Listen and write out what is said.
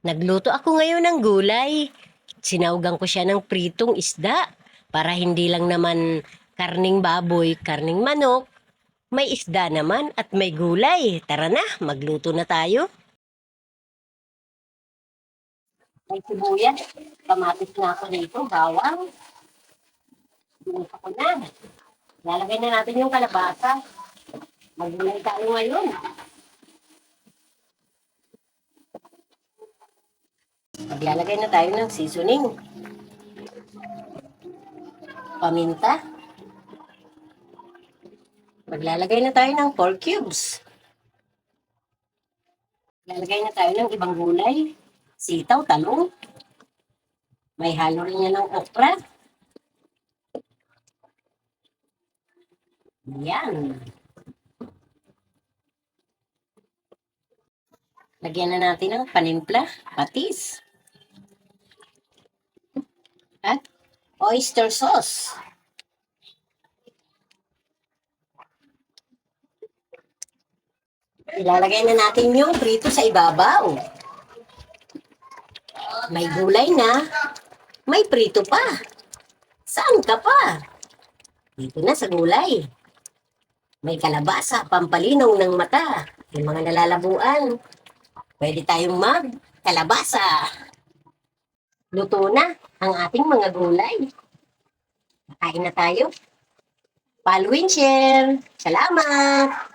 Nagluto ako ngayon ng gulay. Sinawgan ko siya ng pritong isda para hindi lang naman karning baboy, karning manok. May isda naman at may gulay. Tara na, magluto na tayo. May sibuyas, kamatis na ako dito, bawang. Luto ko na. Lalagay na natin yung kalabasa. Maggulay tayo ngayon. Maglalagay na tayo ng seasoning. Paminta. Maglalagay na tayo ng 4 cubes. Lalagay na tayo ng ibang gulay. Sitaw, talong. May halo rin yan ng okra. Yan. Lagyan na natin ng panimpla, patis. At oyster sauce. Ilalagay na natin yung prito sa ibabaw. May gulay na, may prito pa. Saan ka pa? Dito na sa gulay. May kalabasa, pampalinaw ng mata. Yung mga nalalabuan. Pwede tayong kalabasa. Luto na ang ating mga gulay. Kain na tayo. Follow and share. Salamat!